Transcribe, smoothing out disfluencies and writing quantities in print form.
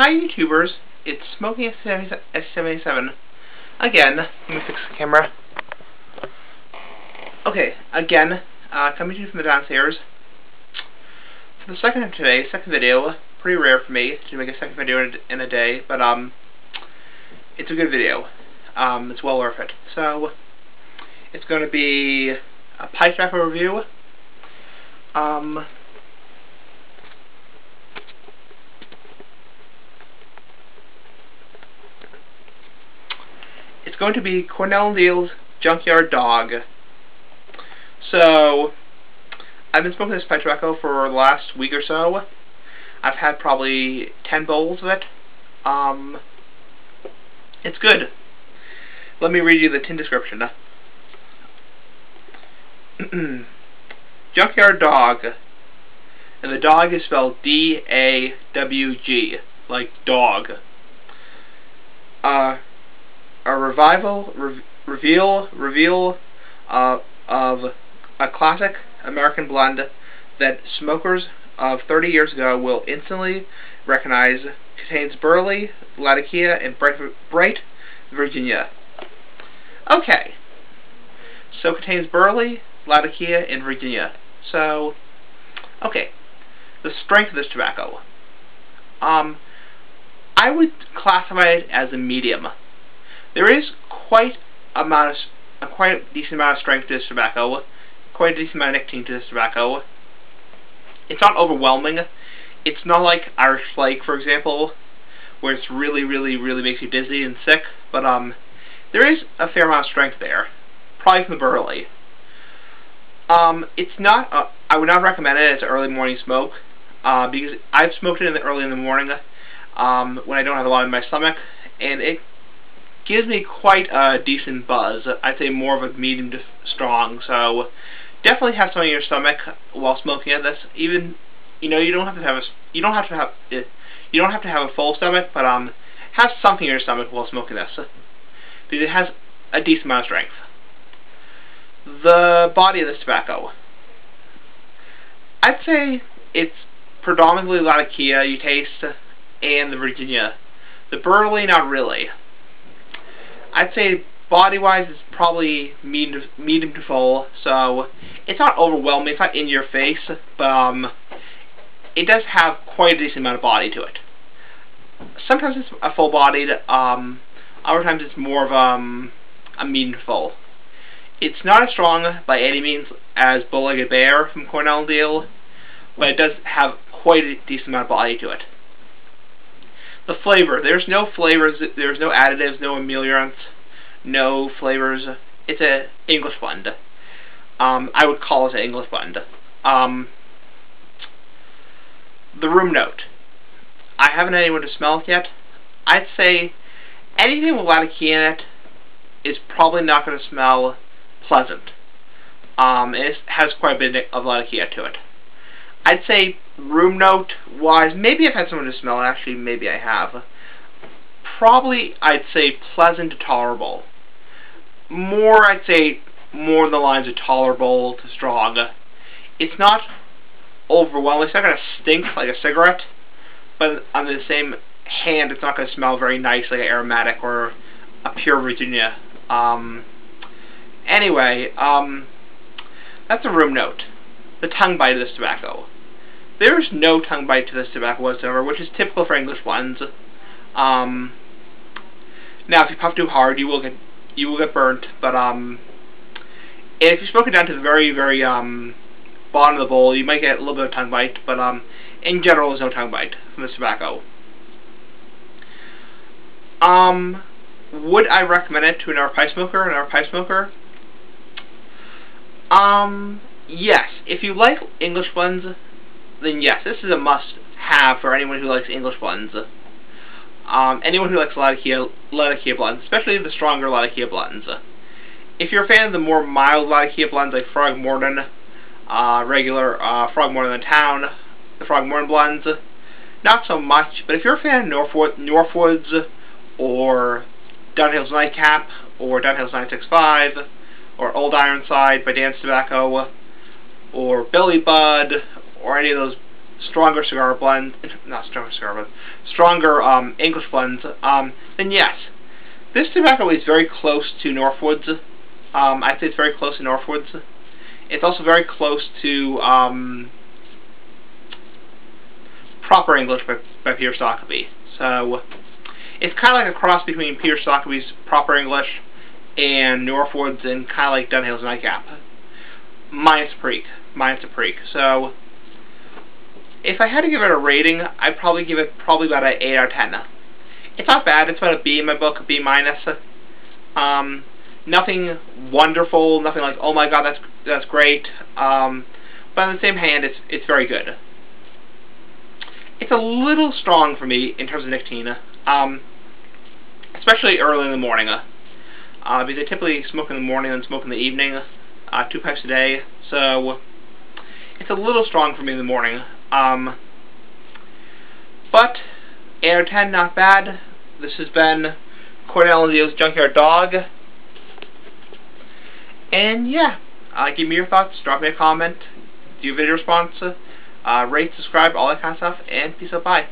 Hi YouTubers, it's Smoking S77. Again, let me fix the camera. Okay, again, coming to you from the downstairs. For the second video, pretty rare for me to make a second video in a day, but it's a good video. It's well worth it. So, it's going to be a pipe tobacco review. It's going to be Cornell & Deal's Junkyard Dawg. So, I've been smoking this pipe tobacco for the last week or so. I've had probably 10 bowls of it. It's good. Let me read you the tin description. Junkyard Dawg. And the dog is spelled D-A-W-G, like dog. A reveal of a classic American blend that smokers of 30 years ago will instantly recognize. Contains Burley, Latakia, and Bright, Virginia. Okay. So contains Burley, Latakia, and Virginia. So, okay. The strength of this tobacco. I would classify it as a medium. There is quite a decent amount of strength to this tobacco, quite a decent amount of nicotine to this tobacco. It's not overwhelming. It's not like Irish Flake, for example, where it's really makes you dizzy and sick, but there is a fair amount of strength there, probably from the Burley. It's not, I would not recommend it as an early morning smoke, because I've smoked it early in the morning, when I don't have a lot in my stomach, and it gives me quite a decent buzz. I'd say more of a medium to strong. So definitely have some in your stomach while smoking it. That's even, you don't have to have a full stomach, but have something in your stomach while smoking this, because it has a decent amount of strength. The body of this tobacco, I'd say it's predominantly Latakia you taste, and the Virginia. The Burley, not really. I'd say body-wise it's probably medium to full, so it's not overwhelming, it's not in your face, but it does have quite a decent amount of body to it. Sometimes it's a full-bodied, other times it's more of a medium to full. It's not as strong by any means as Bow-Legged Bear from Cornell & Deal, but it does have quite a decent amount of body to it. The flavor. There's no flavors, there's no additives, no ameliorants, no flavors. It's an English blend. I would call it an English blend. The room note. I haven't had anyone to smell it yet. I'd say anything with Latakia in it is probably not going to smell pleasant. It has quite a bit of Latakia to it. I'd say room note wise, maybe I've had someone to smell it, actually maybe I have. Probably I'd say pleasant to tolerable. I'd say more in the lines of tolerable to strong. It's not overwhelming, it's not going to stink like a cigarette, but on the same hand it's not going to smell very nice like an aromatic or a pure Virginia. Anyway, that's a room note. The tongue bite of this tobacco. There's no tongue bite to this tobacco whatsoever, which is typical for English blends. Now, if you puff too hard, you will get burnt. But if you smoke it down to the very bottom of the bowl, you might get a little bit of tongue bite. But in general, there's no tongue bite from this tobacco. Would I recommend it to another pipe smoker? Yes. If you like English blends, then yes, this is a must-have for anyone who likes English blends. Anyone who likes Latakia blends, especially the stronger Latakia blends. If you're a fan of the more mild Latakia blends like Frogmorton, regular Frogmorton in the Town, the Frogmorton blends, not so much. But if you're a fan of Northwoods, or Dunhill's Nightcap, or Dunhill's 965, or Old Ironside by Dance Tobacco, or Billy Bud, or any of those stronger cigar blends, not stronger cigar blends, stronger English blends, then yes. This tobacco is very close to Northwoods. I'd say it's very close to Northwoods. It's also very close to Proper English by Peter Stokkebye. So it's kind of like a cross between Peter Stokkeby's Proper English and Northwoods, and kind of like Dunhill's Nightcap. Minus the Preak. So if I had to give it a rating, I'd probably give it about an 8 out of 10. It's not bad. It's about a B in my book, a B minus. Nothing wonderful, nothing like, oh my god, that's great. But on the same hand, it's very good. It's a little strong for me in terms of nicotine, especially early in the morning. Because I typically smoke in the morning and smoke in the evening, 2 pipes a day. So it's a little strong for me in the morning. But 8 out of 10, not bad. This has been Cornell and Leo's Junkyard Dog. And yeah, give me your thoughts, drop me a comment, do a video response, rate, subscribe, all that kind of stuff, and peace out, bye.